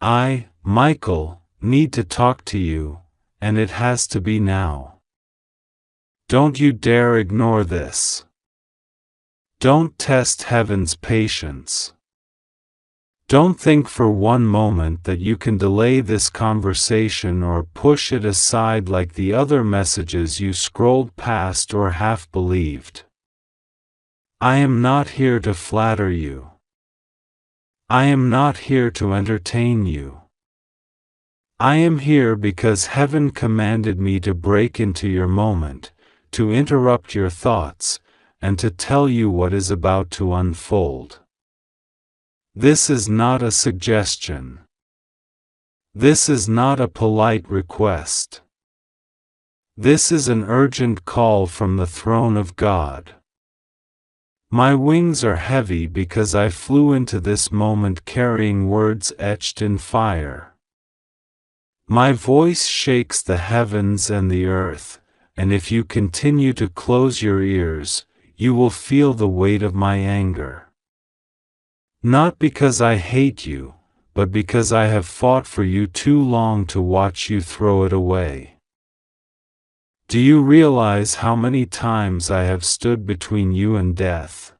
I, Michael, need to talk to you, and it has to be now. Don't you dare ignore this. Don't test heaven's patience. Don't think for one moment that you can delay this conversation or push it aside like the other messages you scrolled past or half believed. I am not here to flatter you. I am not here to entertain you. I am here because heaven commanded me to break into your moment, to interrupt your thoughts, and to tell you what is about to unfold. This is not a suggestion. This is not a polite request. This is an urgent call from the throne of God. My wings are heavy because I flew into this moment carrying words etched in fire. My voice shakes the heavens and the earth, and if you continue to close your ears, you will feel the weight of my anger. Not because I hate you, but because I have fought for you too long to watch you throw it away. Do you realize how many times I have stood between you and death?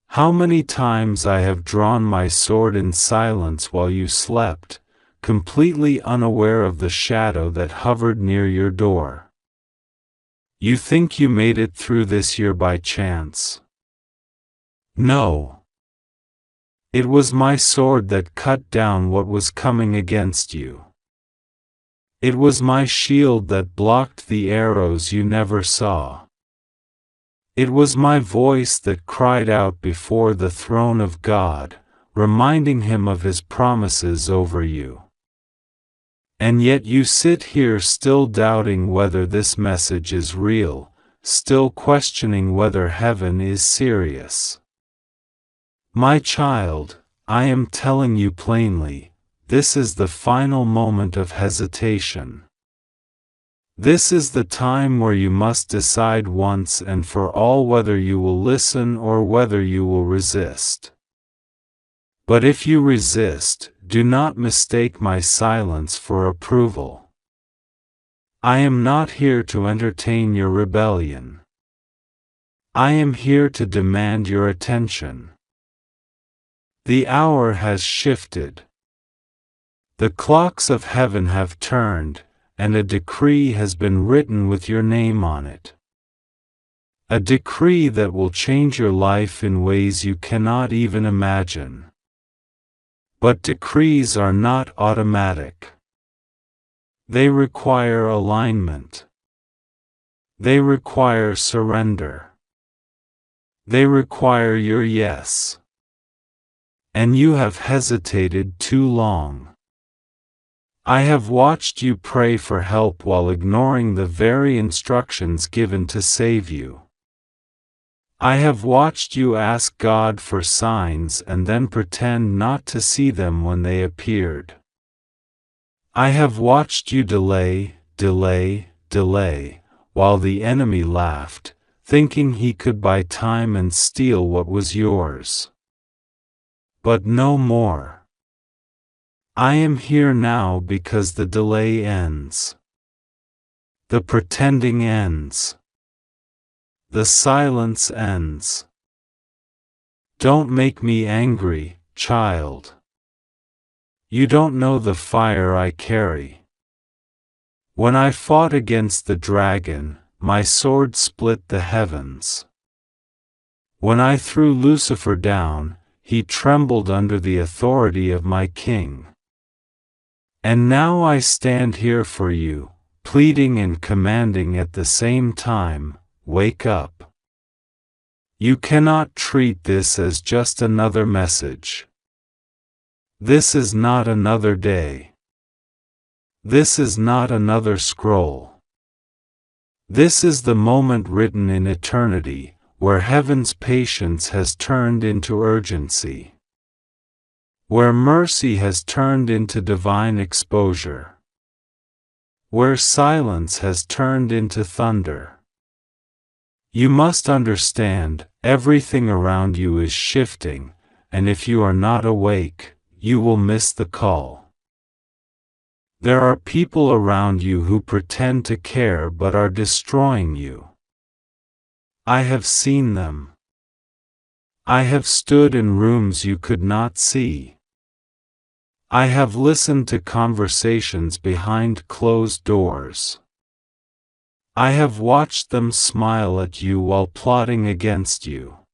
How many times I have drawn my sword in silence while you slept, completely unaware of the shadow that hovered near your door? You think you made it through this year by chance? No. It was my sword that cut down what was coming against you. It was my shield that blocked the arrows you never saw. It was my voice that cried out before the throne of God, reminding him of his promises over you. And yet you sit here still doubting whether this message is real, still questioning whether heaven is serious. My child, I am telling you plainly, this is the final moment of hesitation. This is the time where you must decide once and for all whether you will listen or whether you will resist. But if you resist, do not mistake my silence for approval. I am not here to entertain your rebellion. I am here to demand your attention. The hour has shifted. The clocks of heaven have turned, and a decree has been written with your name on it. A decree that will change your life in ways you cannot even imagine. But decrees are not automatic. They require alignment. They require surrender. They require your yes. And you have hesitated too long. I have watched you pray for help while ignoring the very instructions given to save you. I have watched you ask God for signs and then pretend not to see them when they appeared. I have watched you delay, while the enemy laughed, thinking he could buy time and steal what was yours. But no more. I am here now because the delay ends. The pretending ends. The silence ends. Don't make me angry, child. You don't know the fire I carry. When I fought against the dragon, my sword split the heavens. When I threw Lucifer down, he trembled under the authority of my king. And now I stand here for you, pleading and commanding at the same time, wake up. You cannot treat this as just another message. This is not another day. This is not another scroll. This is the moment written in eternity, where heaven's patience has turned into urgency. Where mercy has turned into divine exposure. Where silence has turned into thunder. You must understand, everything around you is shifting, and if you are not awake, you will miss the call. There are people around you who pretend to care but are destroying you. I have seen them. I have stood in rooms you could not see. I have listened to conversations behind closed doors. I have watched them smile at you while plotting against you.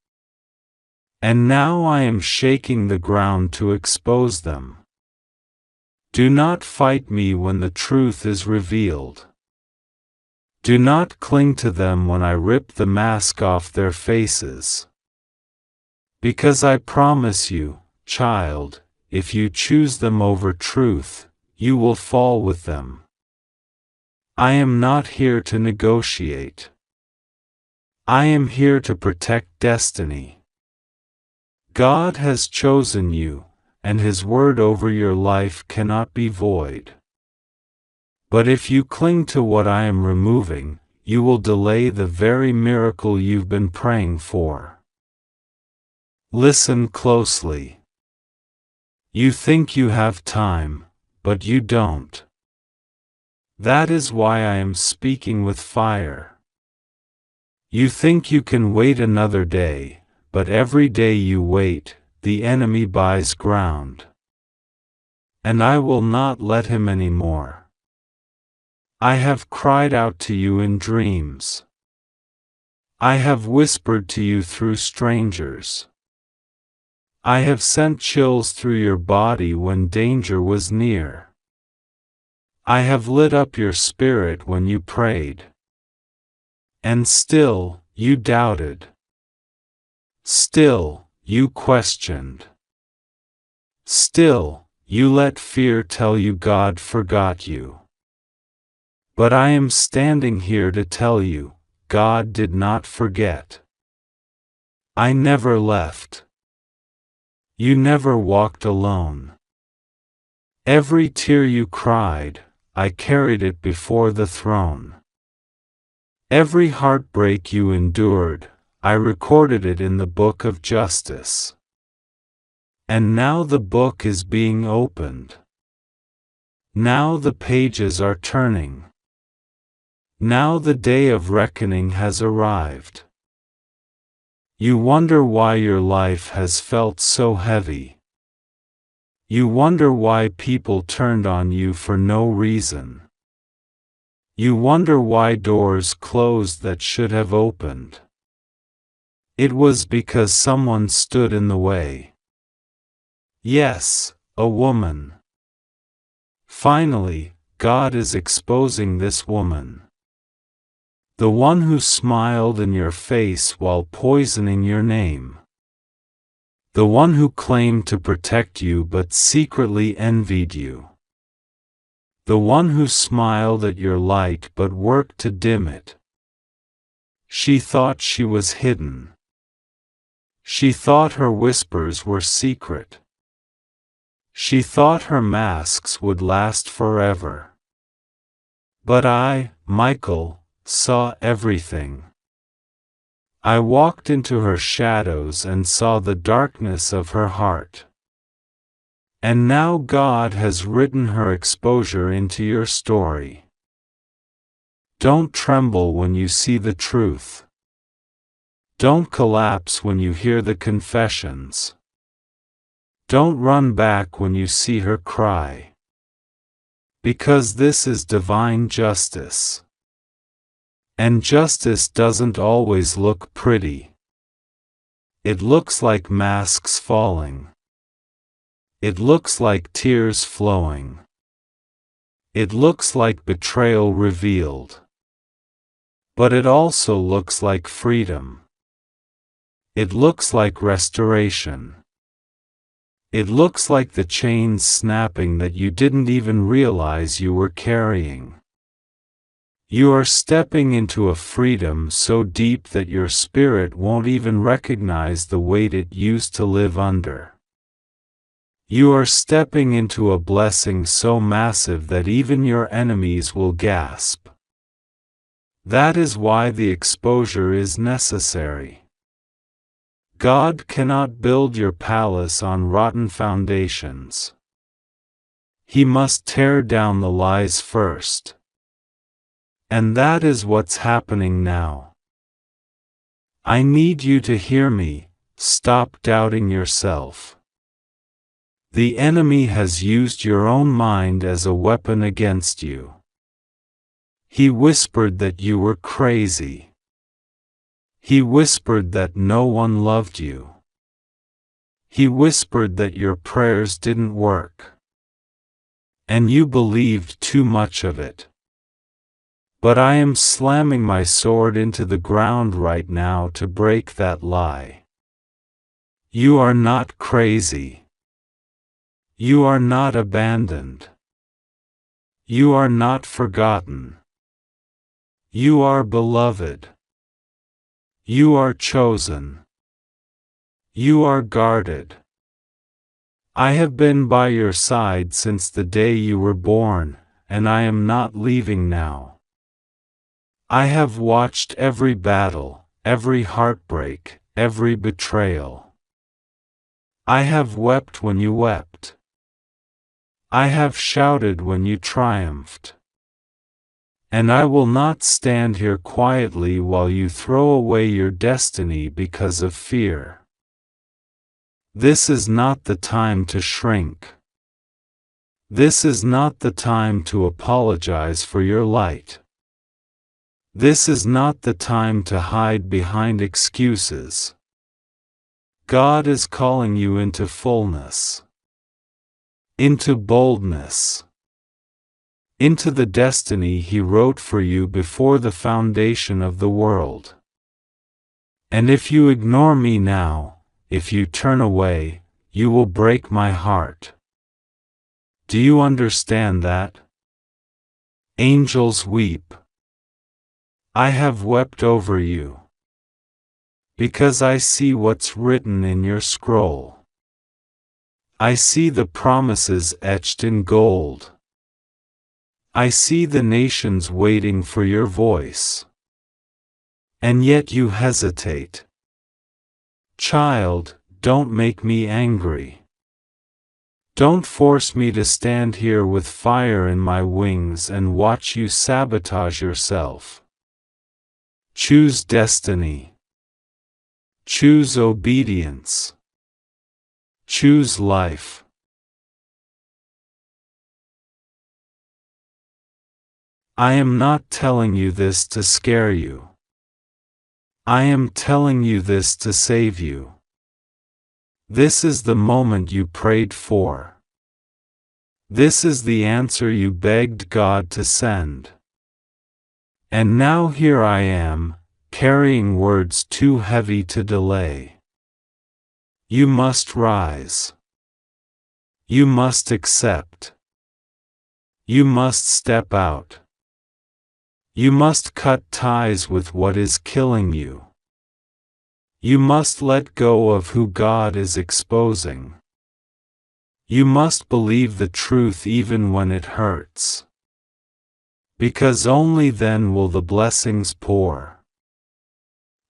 And now I am shaking the ground to expose them. Do not fight me when the truth is revealed. Do not cling to them when I rip the mask off their faces. Because I promise you, child, if you choose them over truth, you will fall with them. I am not here to negotiate. I am here to protect destiny. God has chosen you, and His word over your life cannot be void. But if you cling to what I am removing, you will delay the very miracle you've been praying for. Listen closely. You think you have time, but you don't. That is why I am speaking with fire. You think you can wait another day, but every day you wait, the enemy buys ground. And I will not let him any more. I have cried out to you in dreams. I have whispered to you through strangers. I have sent chills through your body when danger was near. I have lit up your spirit when you prayed. And still, you doubted. Still, you questioned. Still, you let fear tell you God forgot you. But I am standing here to tell you, God did not forget. I never left. You never walked alone. Every tear you cried, I carried it before the throne. Every heartbreak you endured, I recorded it in the book of justice. And now the book is being opened. Now the pages are turning. Now the day of reckoning has arrived. You wonder why your life has felt so heavy. You wonder why people turned on you for no reason. You wonder why doors closed that should have opened. It was because someone stood in the way. Yes, a woman. Finally, God is exposing this woman. The one who smiled in your face while poisoning your name. The one who claimed to protect you but secretly envied you. The one who smiled at your light but worked to dim it. She thought she was hidden. She thought her whispers were secret. She thought her masks would last forever. But I, Michael, saw everything. I walked into her shadows and saw the darkness of her heart. And now God has written her exposure into your story. Don't tremble when you see the truth. Don't collapse when you hear the confessions. Don't run back when you see her cry. Because this is divine justice. And justice doesn't always look pretty. It looks like masks falling. It looks like tears flowing. It looks like betrayal revealed. But it also looks like freedom. It looks like restoration. It looks like the chains snapping that you didn't even realize you were carrying. You are stepping into a freedom so deep that your spirit won't even recognize the weight it used to live under. You are stepping into a blessing so massive that even your enemies will gasp. That is why the exposure is necessary. God cannot build your palace on rotten foundations. He must tear down the lies first. And that is what's happening now. I need you to hear me. Stop doubting yourself. The enemy has used your own mind as a weapon against you. He whispered that you were crazy. He whispered that no one loved you. He whispered that your prayers didn't work. And you believed too much of it. But I am slamming my sword into the ground right now to break that lie. You are not crazy. You are not abandoned. You are not forgotten. You are beloved. You are chosen. You are guarded. I have been by your side since the day you were born, and I am not leaving now. I have watched every battle, every heartbreak, every betrayal. I have wept when you wept. I have shouted when you triumphed. And I will not stand here quietly while you throw away your destiny because of fear. This is not the time to shrink. This is not the time to apologize for your light. This is not the time to hide behind excuses. God is calling you into fullness, into boldness, into the destiny He wrote for you before the foundation of the world. And if you ignore me now, if you turn away, you will break my heart. Do you understand that? Angels weep. I have wept over you. Because I see what's written in your scroll. I see the promises etched in gold. I see the nations waiting for your voice. And yet you hesitate. Child, don't make me angry. Don't force me to stand here with fire in my wings and watch you sabotage yourself. Choose destiny. Choose obedience. Choose life. I am not telling you this to scare you. I am telling you this to save you. This is the moment you prayed for. This is the answer you begged God to send. And now here I am, carrying words too heavy to delay. You must rise. You must accept. You must step out. You must cut ties with what is killing you. You must let go of who God is exposing. You must believe the truth even when it hurts. Because only then will the blessings pour.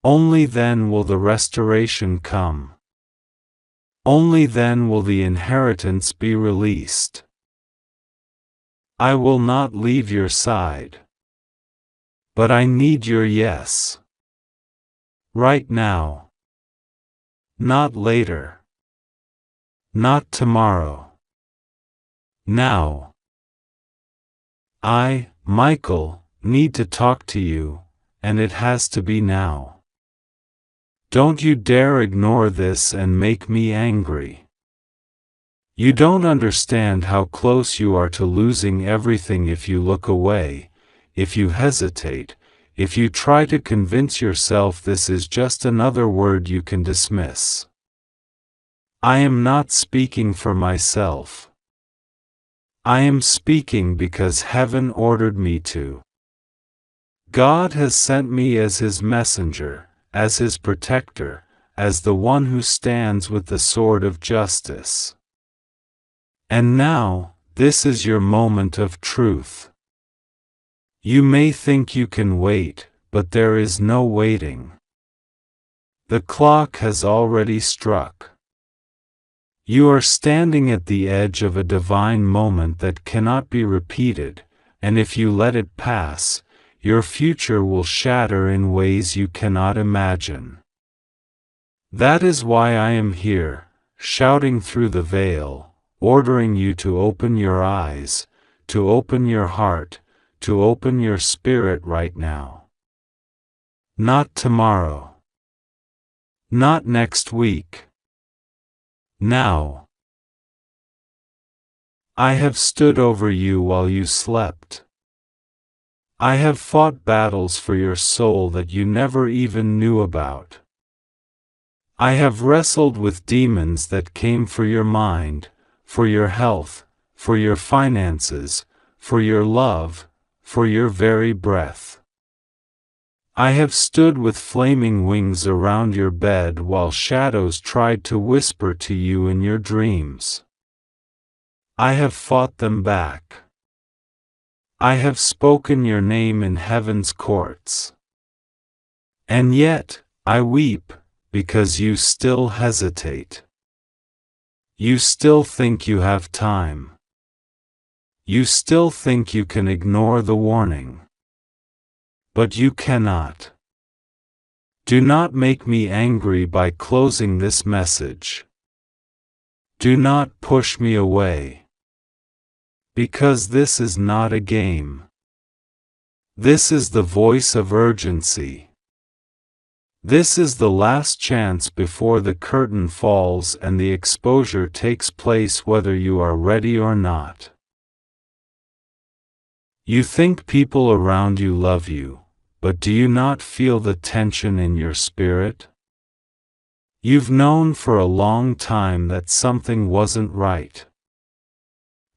Only then will the restoration come. Only then will the inheritance be released. I will not leave your side. But I need your yes. Right now. Not later. Not tomorrow. Now. I, Michael, need to talk to you, and it has to be now. Don't you dare ignore this and make me angry. You don't understand how close you are to losing everything if you look away, if you hesitate, if you try to convince yourself this is just another word you can dismiss. I am not speaking for myself. I am speaking because heaven ordered me to. God has sent me as His messenger, as His protector, as the one who stands with the sword of justice. And now, this is your moment of truth. You may think you can wait, but there is no waiting. The clock has already struck. You are standing at the edge of a divine moment that cannot be repeated, and if you let it pass, your future will shatter in ways you cannot imagine. That is why I am here, shouting through the veil, ordering you to open your eyes, to open your heart, to open your spirit right now. Not tomorrow. Not next week. Now. I have stood over you while you slept. I have fought battles for your soul that you never even knew about. I have wrestled with demons that came for your mind, for your health, for your finances, for your love, for your very breath. I have stood with flaming wings around your bed while shadows tried to whisper to you in your dreams. I have fought them back. I have spoken your name in heaven's courts. And yet, I weep, because you still hesitate. You still think you have time. You still think you can ignore the warning. But you cannot. Do not make me angry by closing this message. Do not push me away. Because this is not a game. This is the voice of urgency. This is the last chance before the curtain falls and the exposure takes place, whether you are ready or not. You think people around you love you, but do you not feel the tension in your spirit? You've known for a long time that something wasn't right.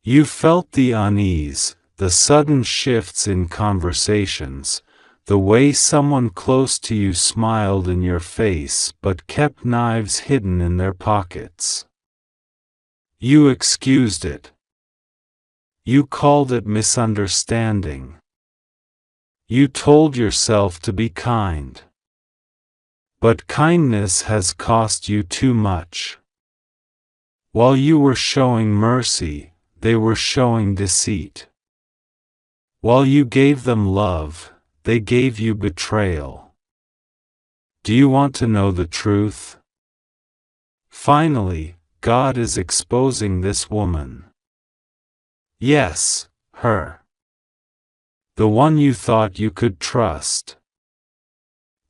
You felt the unease, the sudden shifts in conversations, the way someone close to you smiled in your face but kept knives hidden in their pockets. You excused it. You called it misunderstanding. You told yourself to be kind. But kindness has cost you too much. While you were showing mercy, they were showing deceit. While you gave them love, they gave you betrayal. Do you want to know the truth? Finally, God is exposing this woman. Yes, her. The one you thought you could trust.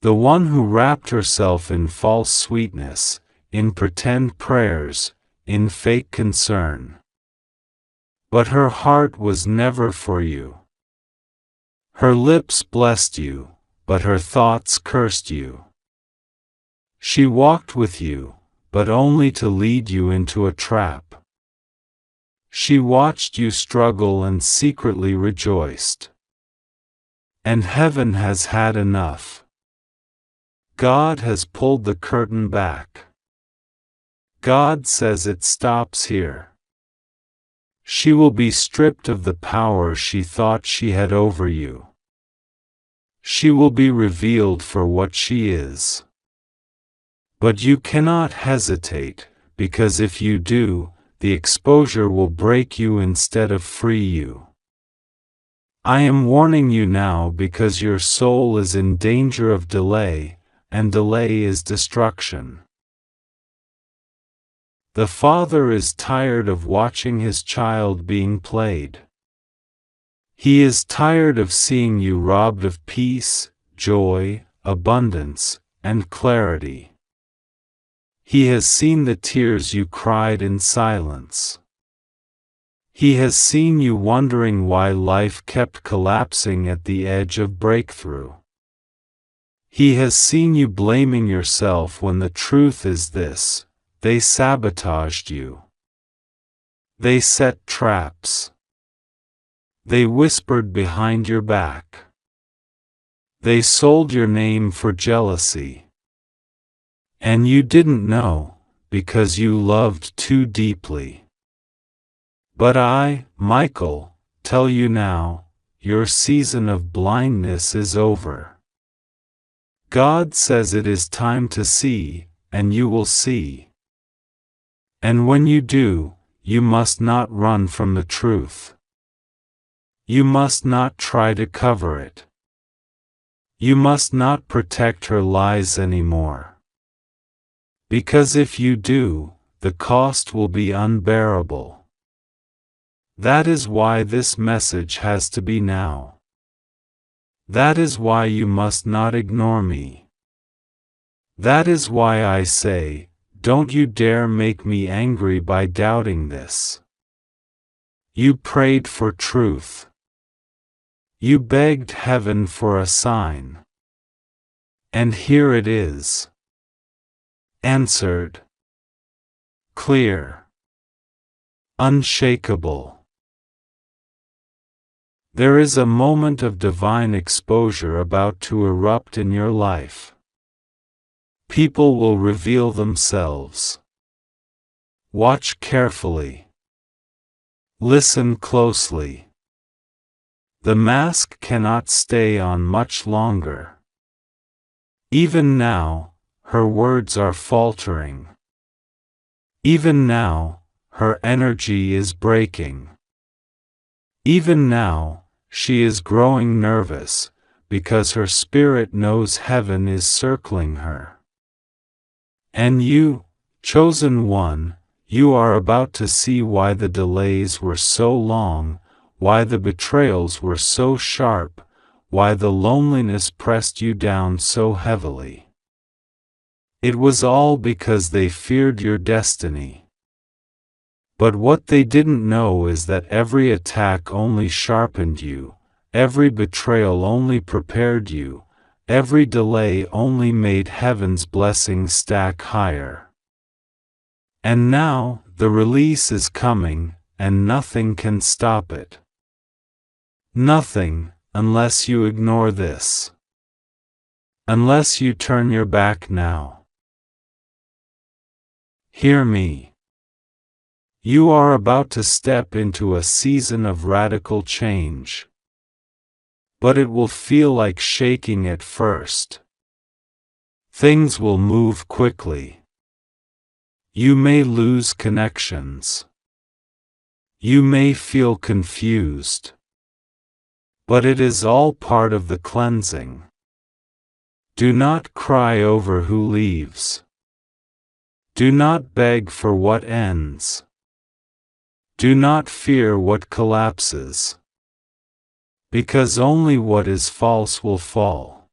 The one who wrapped herself in false sweetness, in pretend prayers, in fake concern. But her heart was never for you. Her lips blessed you, but her thoughts cursed you. She walked with you, but only to lead you into a trap. She watched you struggle and secretly rejoiced. And heaven has had enough. God has pulled the curtain back. God says it stops here. She will be stripped of the power she thought she had over you. She will be revealed for what she is. But you cannot hesitate, because if you do, the exposure will break you instead of free you. I am warning you now because your soul is in danger of delay, and delay is destruction. The father is tired of watching his child being played. He is tired of seeing you robbed of peace, joy, abundance, and clarity. He has seen the tears you cried in silence. He has seen you wondering why life kept collapsing at the edge of breakthrough. He has seen you blaming yourself when the truth is this: they sabotaged you. They set traps. They whispered behind your back. They sold your name for jealousy. And you didn't know, because you loved too deeply. But I, Michael, tell you now, your season of blindness is over. God says it is time to see, and you will see. And when you do, you must not run from the truth. You must not try to cover it. You must not protect her lies anymore. Because if you do, the cost will be unbearable. That is why this message has to be now. That is why you must not ignore me. That is why I say, don't you dare make me angry by doubting this. You prayed for truth. You begged heaven for a sign. And here it is. Answered. Clear. Unshakable. There is a moment of divine exposure about to erupt in your life. People will reveal themselves. Watch carefully. Listen closely. The mask cannot stay on much longer. Even now, her words are faltering. Even now, her energy is breaking. Even now, she is growing nervous, because her spirit knows heaven is circling her. And you, chosen one, you are about to see why the delays were so long, why the betrayals were so sharp, why the loneliness pressed you down so heavily. It was all because they feared your destiny. But what they didn't know is that every attack only sharpened you, every betrayal only prepared you, every delay only made heaven's blessings stack higher. And now, the release is coming, and nothing can stop it. Nothing, unless you ignore this. Unless you turn your back now. Hear me. You are about to step into a season of radical change. But it will feel like shaking at first. Things will move quickly. You may lose connections. You may feel confused. But it is all part of the cleansing. Do not cry over who leaves. Do not beg for what ends. Do not fear what collapses. Because only what is false will fall.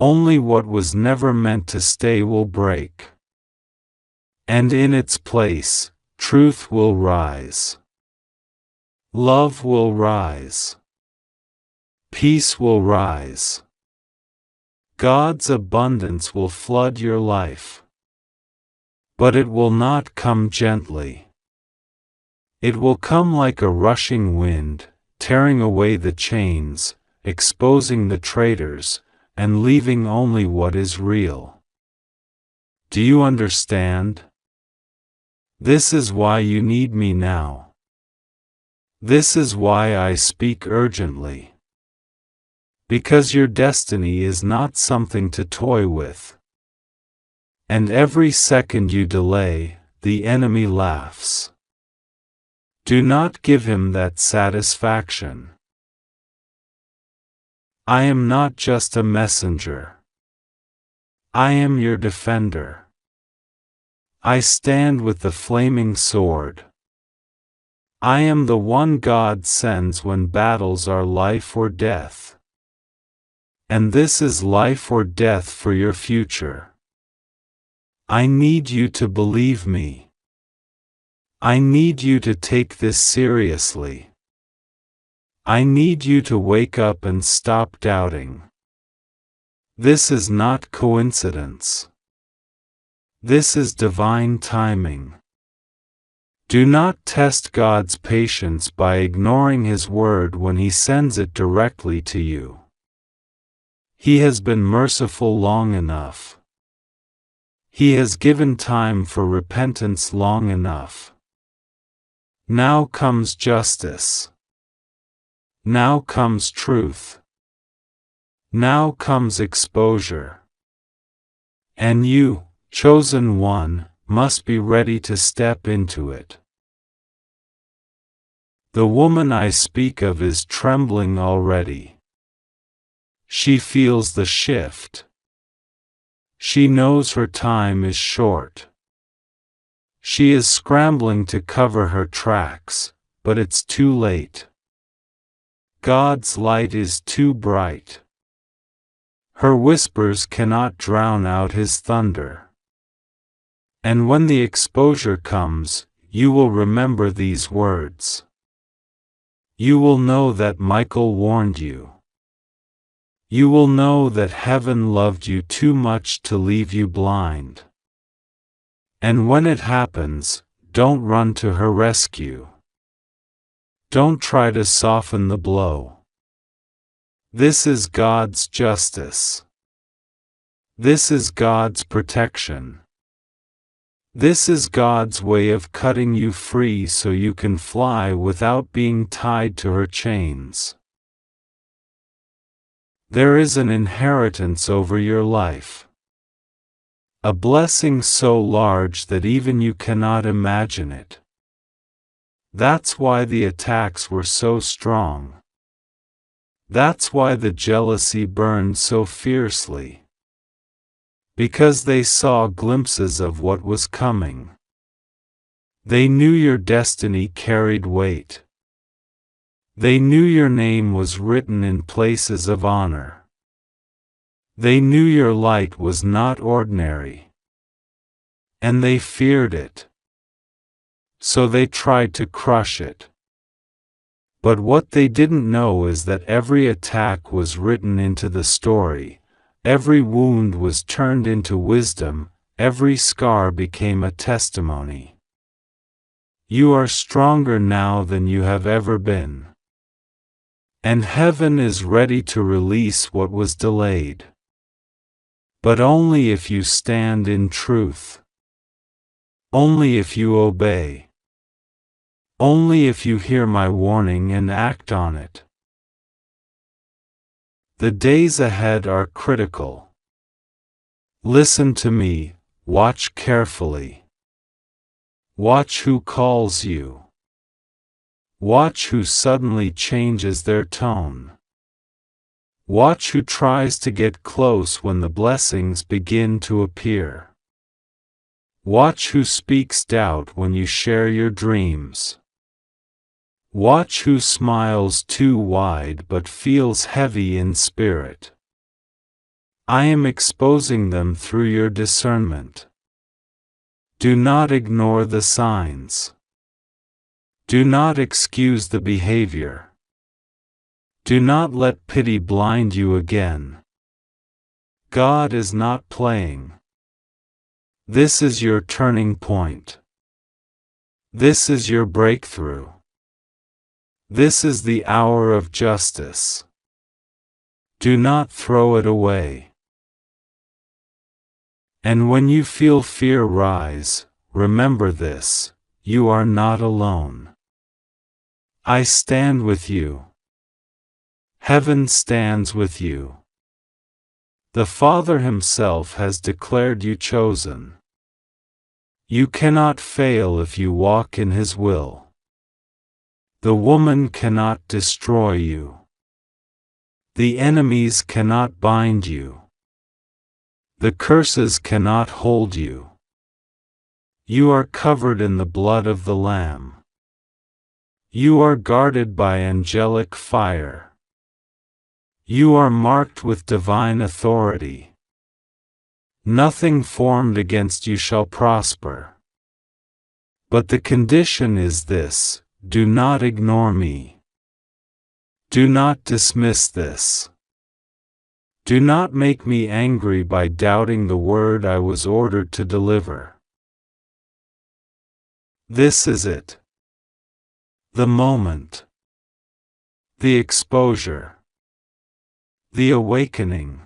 Only what was never meant to stay will break. And in its place, truth will rise. Love will rise. Peace will rise. God's abundance will flood your life. But it will not come gently. It will come like a rushing wind, tearing away the chains, exposing the traitors, and leaving only what is real. Do you understand? This is why you need me now. This is why I speak urgently. Because your destiny is not something to toy with. And every second you delay, the enemy laughs. Do not give him that satisfaction. I am not just a messenger. I am your defender. I stand with the flaming sword. I am the one God sends when battles are life or death. And this is life or death for your future. I need you to believe me. I need you to take this seriously. I need you to wake up and stop doubting. This is not coincidence. This is divine timing. Do not test God's patience by ignoring His word when He sends it directly to you. He has been merciful long enough. He has given time for repentance long enough. Now comes justice. Now comes truth. Now comes exposure. And you, chosen one, must be ready to step into it. The woman I speak of is trembling already. She feels the shift. She knows her time is short. She is scrambling to cover her tracks, but it's too late. God's light is too bright. Her whispers cannot drown out his thunder. And when the exposure comes, you will remember these words. You will know that Michael warned you. You will know that heaven loved you too much to leave you blind. And when it happens, don't run to her rescue. Don't try to soften the blow. This is God's justice. This is God's protection. This is God's way of cutting you free so you can fly without being tied to her chains. There is an inheritance over your life. A blessing so large that even you cannot imagine it. That's why the attacks were so strong. That's why the jealousy burned so fiercely. Because they saw glimpses of what was coming. They knew your destiny carried weight. They knew your name was written in places of honor. They knew your light was not ordinary. And they feared it. So they tried to crush it. But what they didn't know is that every attack was written into the story. Every wound was turned into wisdom, every scar became a testimony. You are stronger now than you have ever been. And heaven is ready to release what was delayed. But only if you stand in truth. Only if you obey. Only if you hear my warning and act on it. The days ahead are critical. Listen to me, watch carefully. Watch who calls you. Watch who suddenly changes their tone. Watch who tries to get close when the blessings begin to appear. Watch who speaks doubt when you share your dreams. Watch who smiles too wide but feels heavy in spirit. I am exposing them through your discernment. Do not ignore the signs. Do not excuse the behavior. Do not let pity blind you again. God is not playing. This is your turning point. This is your breakthrough. This is the hour of justice. Do not throw it away. And when you feel fear rise, remember this: you are not alone. I stand with you. Heaven stands with you. The Father Himself has declared you chosen. You cannot fail if you walk in His will. The woman cannot destroy you. The enemies cannot bind you. The curses cannot hold you. You are covered in the blood of the Lamb. You are guarded by angelic fire. You are marked with divine authority. Nothing formed against you shall prosper. But the condition is this: do not ignore me. Do not dismiss this. Do not make me angry by doubting the word I was ordered to deliver. This is it. The moment. The exposure. The awakening.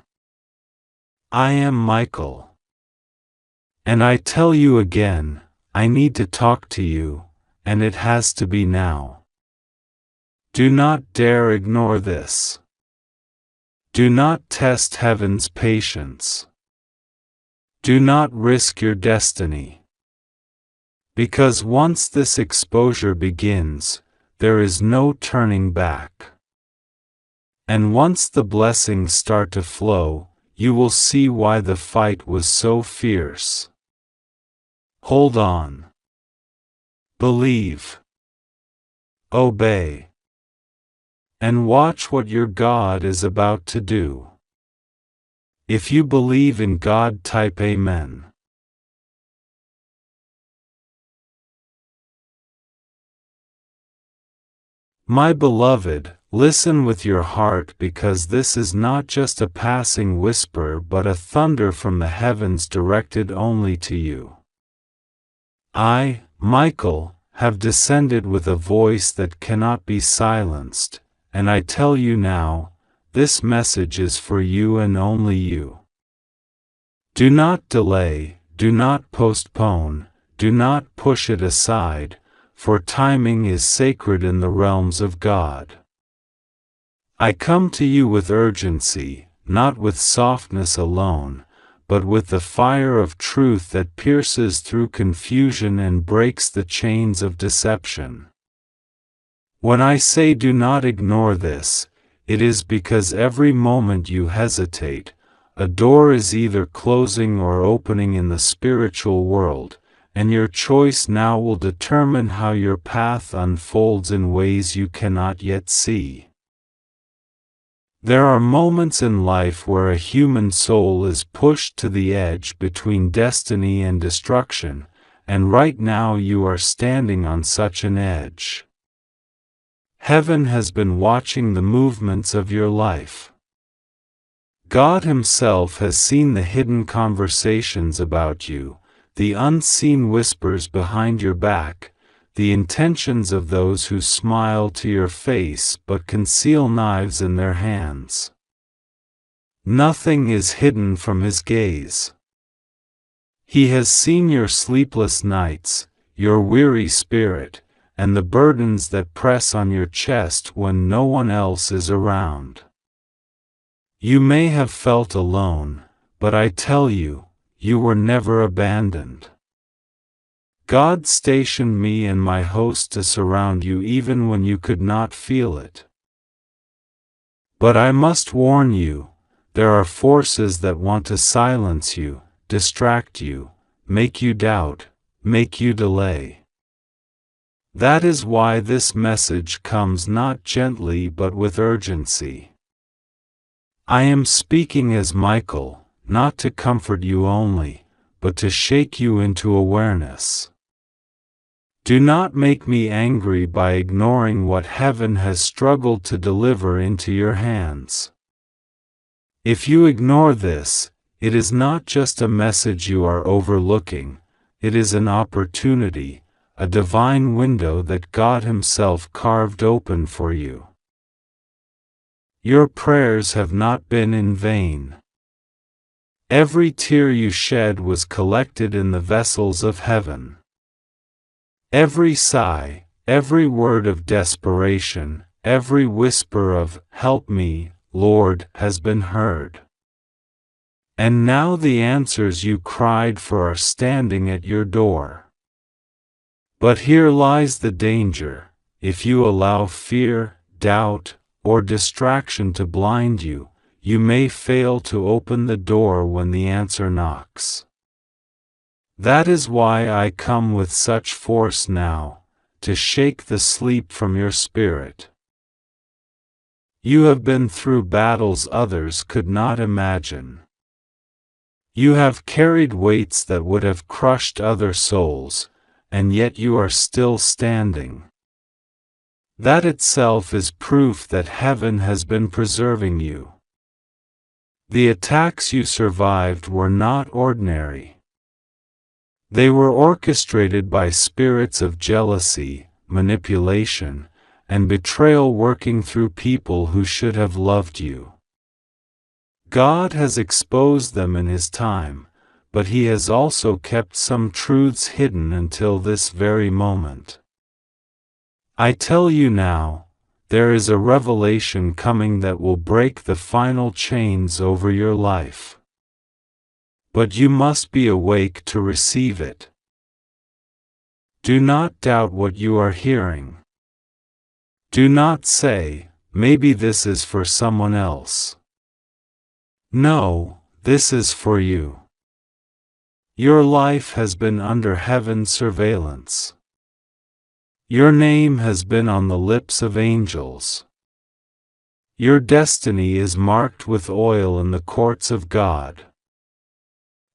I am Michael. And I tell you again, I need to talk to you, and it has to be now. Do not dare ignore this. Do not test heaven's patience. Do not risk your destiny. Because once this exposure begins, there is no turning back. And once the blessings start to flow, you will see why the fight was so fierce. Hold on. Believe. Obey. And watch what your God is about to do. If you believe in God, type Amen. My beloved, listen with your heart, because this is not just a passing whisper but a thunder from the heavens directed only to you. I, Michael, have descended with a voice that cannot be silenced, and I tell you now, this message is for you and only you. Do not delay, do not postpone, do not push it aside, for timing is sacred in the realms of God. I come to you with urgency, not with softness alone, but with the fire of truth that pierces through confusion and breaks the chains of deception. When I say do not ignore this, it is because every moment you hesitate, a door is either closing or opening in the spiritual world, and your choice now will determine how your path unfolds in ways you cannot yet see. There are moments in life where a human soul is pushed to the edge between destiny and destruction, and right now you are standing on such an edge. Heaven has been watching the movements of your life. God Himself has seen the hidden conversations about you, the unseen whispers behind your back, the intentions of those who smile to your face but conceal knives in their hands. Nothing is hidden from His gaze. He has seen your sleepless nights, your weary spirit, and the burdens that press on your chest when no one else is around. You may have felt alone, but I tell you, you were never abandoned. God stationed me and my host to surround you even when you could not feel it. But I must warn you, there are forces that want to silence you, distract you, make you doubt, make you delay. That is why this message comes not gently but with urgency. I am speaking as Michael, not to comfort you only, but to shake you into awareness. Do not make me angry by ignoring what heaven has struggled to deliver into your hands. If you ignore this, it is not just a message you are overlooking, it is an opportunity, a divine window that God Himself carved open for you. Your prayers have not been in vain. Every tear you shed was collected in the vessels of heaven. Every sigh, every word of desperation, every whisper of, "Help me, Lord," has been heard. And now the answers you cried for are standing at your door. But here lies the danger: if you allow fear, doubt, or distraction to blind you, you may fail to open the door when the answer knocks. That is why I come with such force now, to shake the sleep from your spirit. You have been through battles others could not imagine. You have carried weights that would have crushed other souls, and yet you are still standing. That itself is proof that heaven has been preserving you. The attacks you survived were not ordinary. They were orchestrated by spirits of jealousy, manipulation, and betrayal working through people who should have loved you. God has exposed them in His time, but He has also kept some truths hidden until this very moment. I tell you now, there is a revelation coming that will break the final chains over your life. But you must be awake to receive it. Do not doubt what you are hearing. Do not say, maybe this is for someone else. No, this is for you. Your life has been under heaven's surveillance. Your name has been on the lips of angels. Your destiny is marked with oil in the courts of God.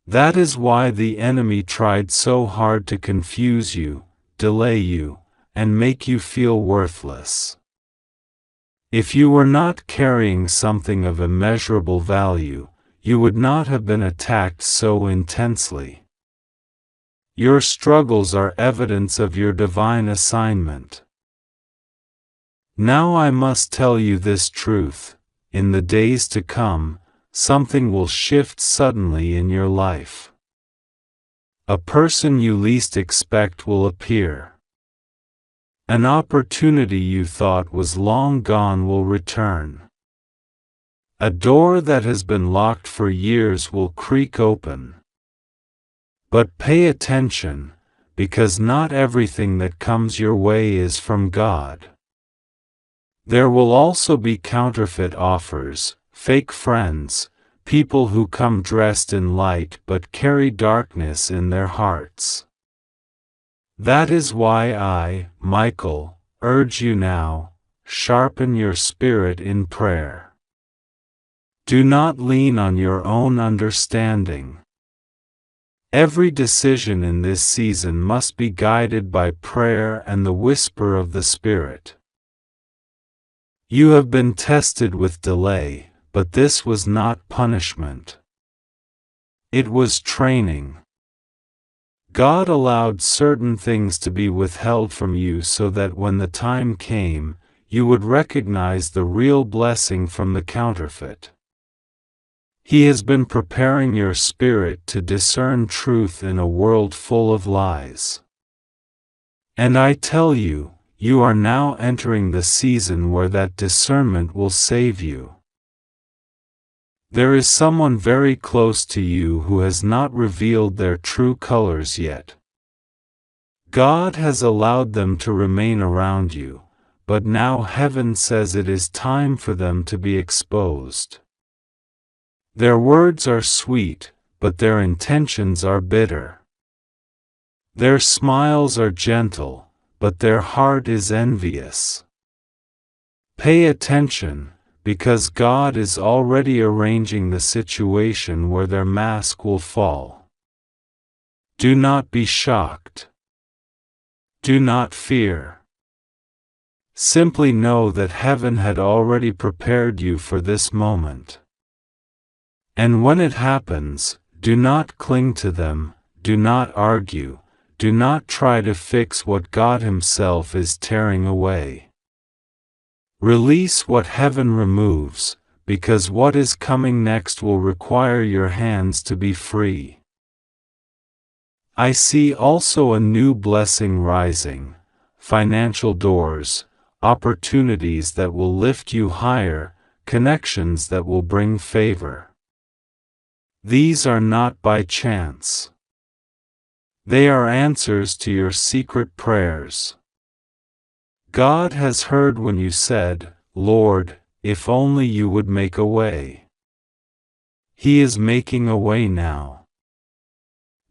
That is why the enemy tried so hard to confuse you, delay you, and make you feel worthless. If you were not carrying something of immeasurable value, you would not have been attacked so intensely. Your struggles are evidence of your divine assignment. Now I must tell you this truth: in the days to come, something will shift suddenly in your life. A person you least expect will appear. An opportunity you thought was long gone will return. A door that has been locked for years will creak open. But pay attention, because not everything that comes your way is from God. There will also be counterfeit offers, fake friends, people who come dressed in light but carry darkness in their hearts. That is why I, Michael, urge you now, sharpen your spirit in prayer. Do not lean on your own understanding. Every decision in this season must be guided by prayer and the whisper of the Spirit. You have been tested with delay, but this was not punishment. It was training. God allowed certain things to be withheld from you so that when the time came, you would recognize the real blessing from the counterfeit. He has been preparing your spirit to discern truth in a world full of lies. And I tell you, you are now entering the season where that discernment will save you. There is someone very close to you who has not revealed their true colors yet. God has allowed them to remain around you, but now heaven says it is time for them to be exposed. Their words are sweet, but their intentions are bitter. Their smiles are gentle, but their heart is envious. Pay attention, because God is already arranging the situation where their mask will fall. Do not be shocked. Do not fear. Simply know that heaven had already prepared you for this moment. And when it happens, do not cling to them, do not argue, do not try to fix what God Himself is tearing away. Release what heaven removes, because what is coming next will require your hands to be free. I see also a new blessing rising, financial doors, opportunities that will lift you higher, connections that will bring favor. These are not by chance. They are answers to your secret prayers. God has heard when you said, "Lord, if only you would make a way." He is making a way now.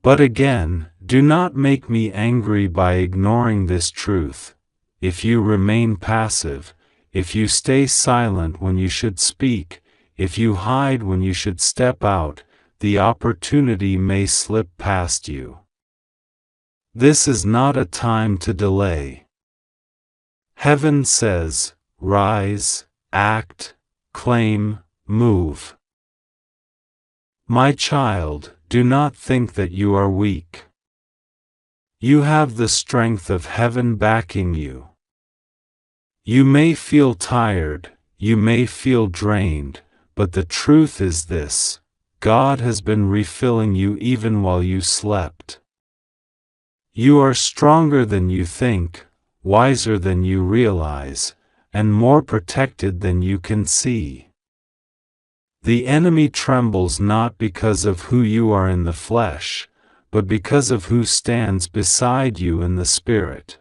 But again, do not make me angry by ignoring this truth. If you remain passive, if you stay silent when you should speak, if you hide when you should step out, the opportunity may slip past you. This is not a time to delay. Heaven says, rise, act, claim, move. My child, do not think that you are weak. You have the strength of heaven backing you. You may feel tired, you may feel drained, but the truth is this: God has been refilling you even while you slept. You are stronger than you think, wiser than you realize, and more protected than you can see. The enemy trembles not because of who you are in the flesh, but because of who stands beside you in the Spirit.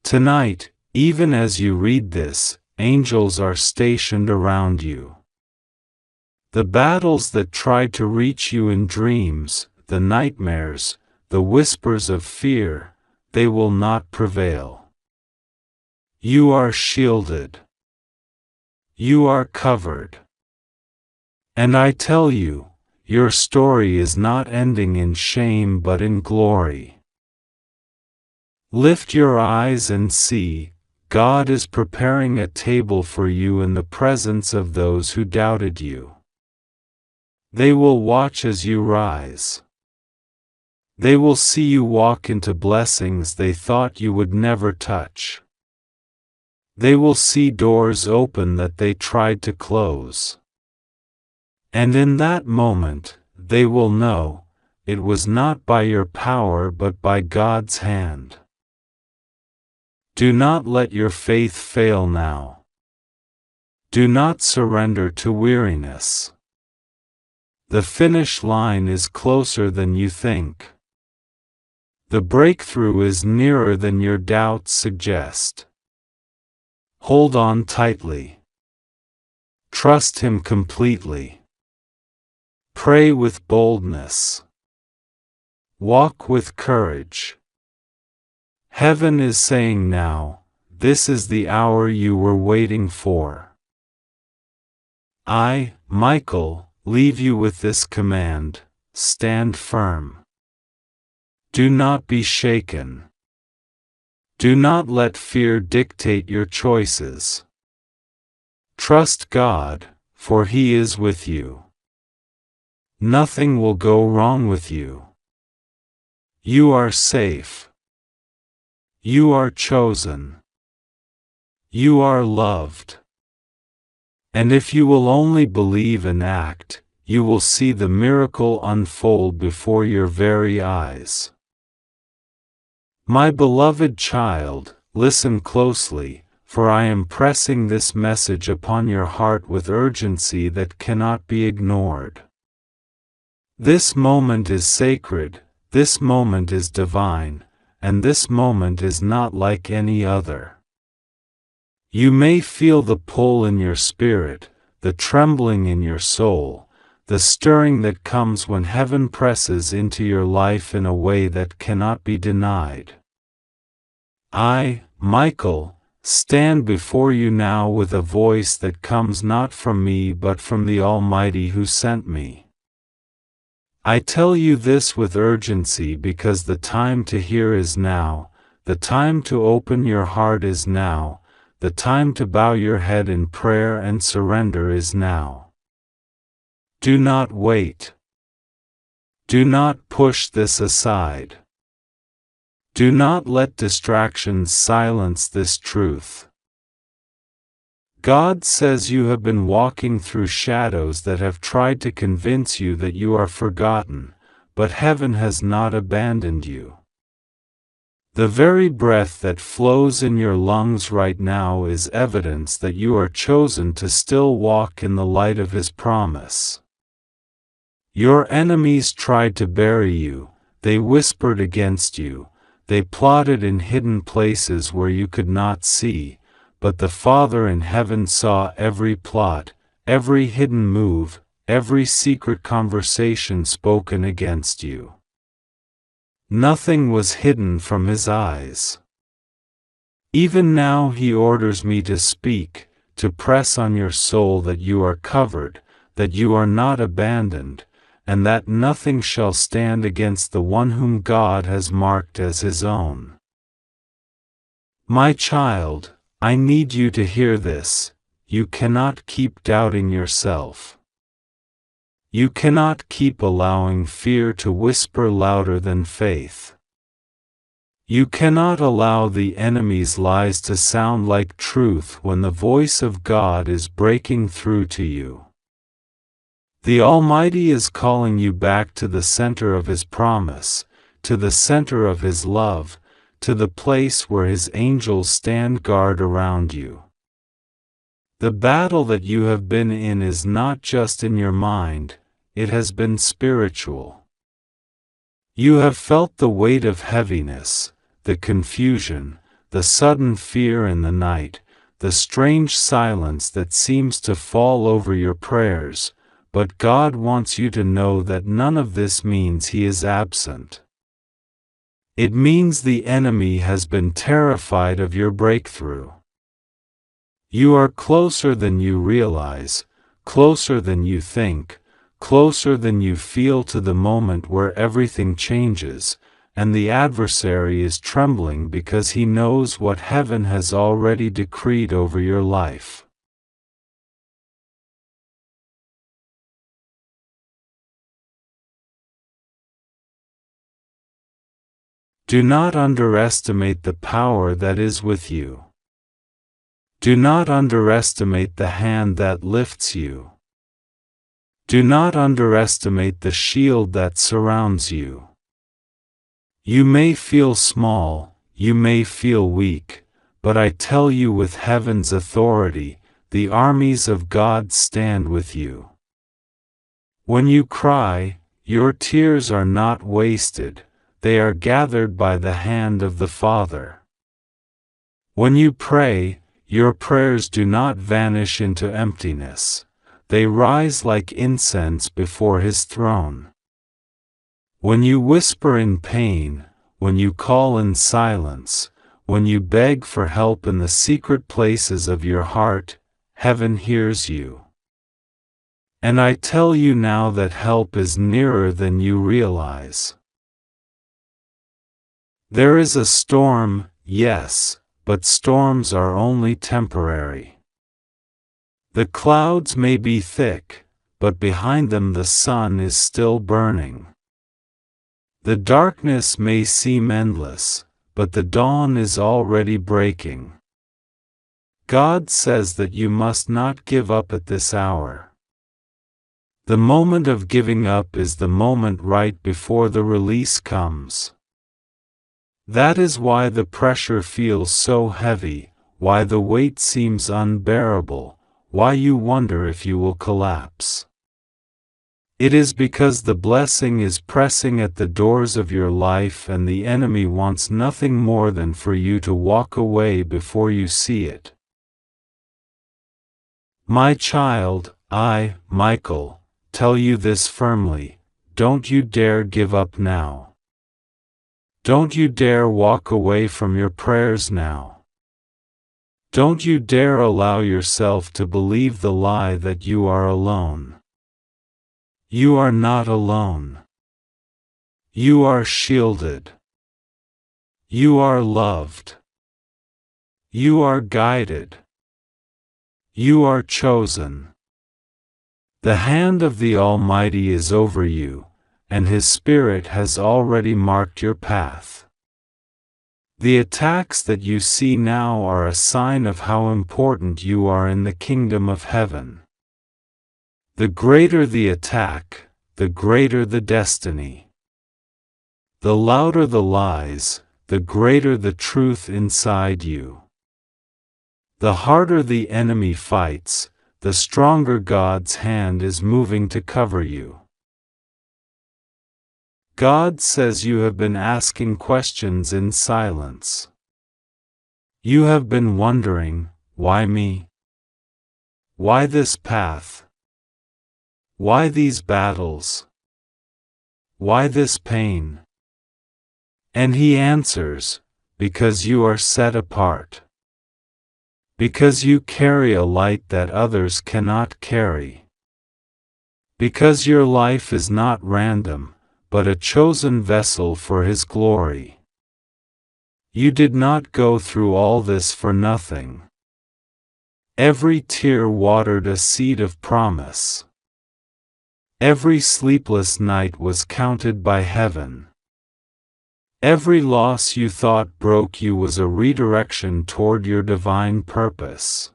Tonight, even as you read this, angels are stationed around you. The battles that tried to reach you in dreams, the nightmares, the whispers of fear, they will not prevail. You are shielded. You are covered. And I tell you, your story is not ending in shame but in glory. Lift your eyes and see, God is preparing a table for you in the presence of those who doubted you. They will watch as you rise. They will see you walk into blessings they thought you would never touch. They will see doors open that they tried to close. And in that moment, they will know, it was not by your power but by God's hand. Do not let your faith fail now. Do not surrender to weariness. The finish line is closer than you think. The breakthrough is nearer than your doubts suggest. Hold on tightly. Trust Him completely. Pray with boldness. Walk with courage. Heaven is saying now, this is the hour you were waiting for. I, Michael, leave you with this command: stand firm. Do not be shaken. Do not let fear dictate your choices. Trust God, for He is with you. Nothing will go wrong with you. You are safe. You are chosen. You are loved. And if you will only believe and act, you will see the miracle unfold before your very eyes. My beloved child, listen closely, for I am pressing this message upon your heart with urgency that cannot be ignored. This moment is sacred, this moment is divine, and this moment is not like any other. You may feel the pull in your spirit, the trembling in your soul, the stirring that comes when heaven presses into your life in a way that cannot be denied. I, Michael, stand before you now with a voice that comes not from me but from the Almighty who sent me. I tell you this with urgency because the time to hear is now, the time to open your heart is now, the time to bow your head in prayer and surrender is now. Do not wait. Do not push this aside. Do not let distractions silence this truth. God says you have been walking through shadows that have tried to convince you that you are forgotten, but heaven has not abandoned you. The very breath that flows in your lungs right now is evidence that you are chosen to still walk in the light of His promise. Your enemies tried to bury you, they whispered against you, they plotted in hidden places where you could not see, but the Father in heaven saw every plot, every hidden move, every secret conversation spoken against you. Nothing was hidden from His eyes. Even now He orders me to speak, to press on your soul that you are covered, that you are not abandoned, and that nothing shall stand against the one whom God has marked as His own. My child, I need you to hear this: you cannot keep doubting yourself. You cannot keep allowing fear to whisper louder than faith. You cannot allow the enemy's lies to sound like truth when the voice of God is breaking through to you. The Almighty is calling you back to the center of His promise, to the center of His love, to the place where his angels stand guard around you. The battle that you have been in is not just in your mind, it has been spiritual. You have felt the weight of heaviness, the confusion, the sudden fear in the night, the strange silence that seems to fall over your prayers, but God wants you to know that none of this means He is absent. It means the enemy has been terrified of your breakthrough. You are closer than you realize, closer than you think, closer than you feel to the moment where everything changes, and the adversary is trembling because he knows what heaven has already decreed over your life. Do not underestimate the power that is with you. Do not underestimate the hand that lifts you. Do not underestimate the shield that surrounds you. You may feel small, you may feel weak, but I tell you with heaven's authority, the armies of God stand with you. When you cry, your tears are not wasted, they are gathered by the hand of the Father. When you pray, your prayers do not vanish into emptiness, they rise like incense before His throne. When you whisper in pain, when you call in silence, when you beg for help in the secret places of your heart, heaven hears you. And I tell you now that help is nearer than you realize. There is a storm, yes, but storms are only temporary. The clouds may be thick, but behind them the sun is still burning. The darkness may seem endless, but the dawn is already breaking. God says that you must not give up at this hour. The moment of giving up is the moment right before the release comes. That is why the pressure feels so heavy, why the weight seems unbearable, why you wonder if you will collapse. It is because the blessing is pressing at the doors of your life and the enemy wants nothing more than for you to walk away before you see it. My child, I, Michael, tell you this firmly, don't you dare give up now. Don't you dare walk away from your prayers now. Don't you dare allow yourself to believe the lie that you are alone. You are not alone. You are shielded. You are loved. You are guided. You are chosen. The hand of the Almighty is over you, and His Spirit has already marked your path. The attacks that you see now are a sign of how important you are in the kingdom of heaven. The greater the attack, the greater the destiny. The louder the lies, the greater the truth inside you. The harder the enemy fights, the stronger God's hand is moving to cover you. God says you have been asking questions in silence. You have been wondering, why me? Why this path? Why these battles? Why this pain? And He answers, because you are set apart. Because you carry a light that others cannot carry. Because your life is not random, but a chosen vessel for His glory. You did not go through all this for nothing. Every tear watered a seed of promise. Every sleepless night was counted by heaven. Every loss you thought broke you was a redirection toward your divine purpose.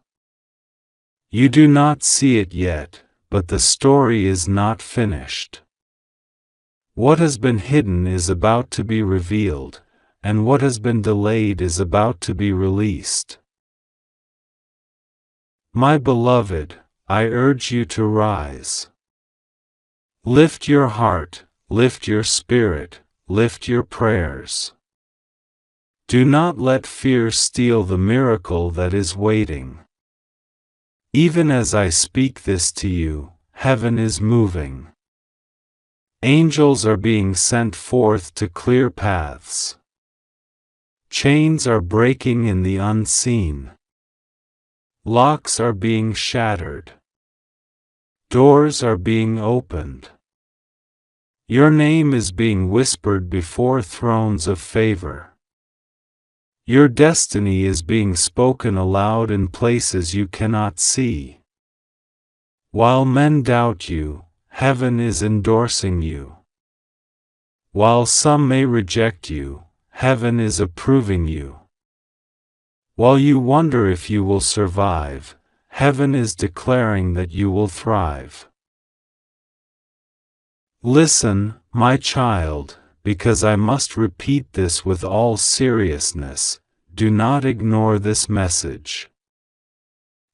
You do not see it yet, but the story is not finished. What has been hidden is about to be revealed, and what has been delayed is about to be released. My beloved, I urge you to rise. Lift your heart, lift your spirit, lift your prayers. Do not let fear steal the miracle that is waiting. Even as I speak this to you, heaven is moving. Angels are being sent forth to clear paths. Chains are breaking in the unseen. Locks are being shattered. Doors are being opened. Your name is being whispered before thrones of favor. Your destiny is being spoken aloud in places you cannot see. While men doubt you, heaven is endorsing you. While some may reject you, heaven is approving you. While you wonder if you will survive, heaven is declaring that you will thrive. Listen, my child, because I must repeat this with all seriousness, do not ignore this message.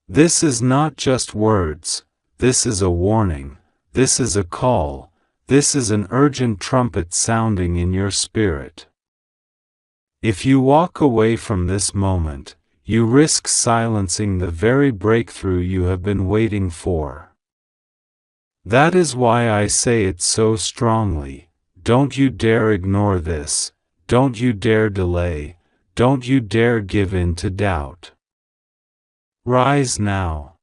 This is not just words, this is a warning, this is a call, this is an urgent trumpet sounding in your spirit. If you walk away from this moment, you risk silencing the very breakthrough you have been waiting for. That is why I say it so strongly. Don't you dare ignore this, don't you dare delay, don't you dare give in to doubt. Rise now.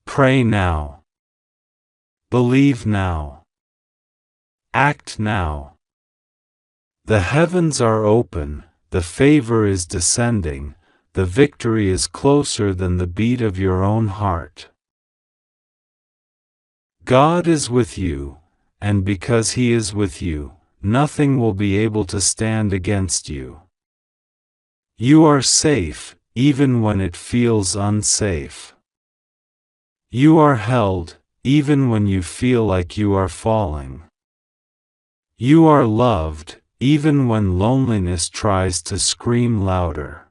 Pray now. Believe now. Act now. The heavens are open, the favor is descending, the victory is closer than the beat of your own heart. God is with you, and because He is with you, nothing will be able to stand against you. You are safe, even when it feels unsafe. You are held, even when you feel like you are falling. You are loved, even when loneliness tries to scream louder.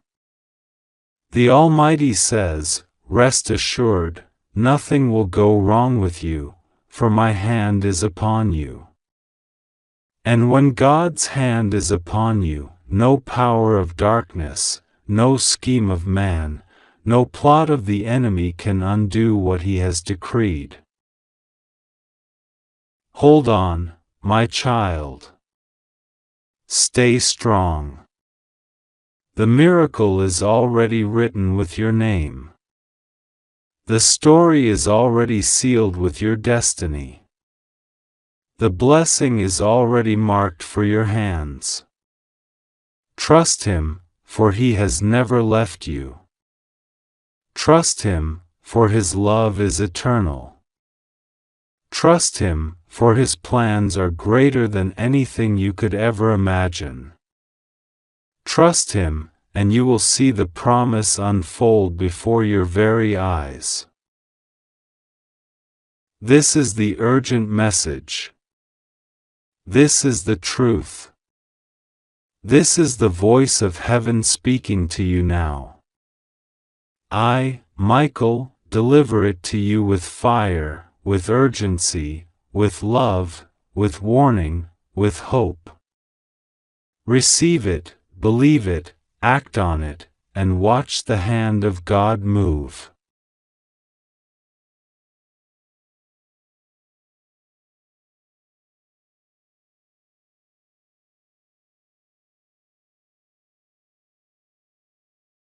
The Almighty says, rest assured, nothing will go wrong with you, for my hand is upon you. And when God's hand is upon you, no power of darkness, no scheme of man, no plot of the enemy can undo what He has decreed. Hold on, my child. Stay strong. The miracle is already written with your name. The story is already sealed with your destiny. The blessing is already marked for your hands. Trust Him, for He has never left you. Trust Him, for His love is eternal. Trust Him, for His plans are greater than anything you could ever imagine. Trust Him, and you will see the promise unfold before your very eyes. This is the urgent message. This is the truth. This is the voice of heaven speaking to you now. I, Michael, deliver it to you with fire, with urgency, with love, with warning, with hope. Receive it, believe it, act on it, and watch the hand of God move.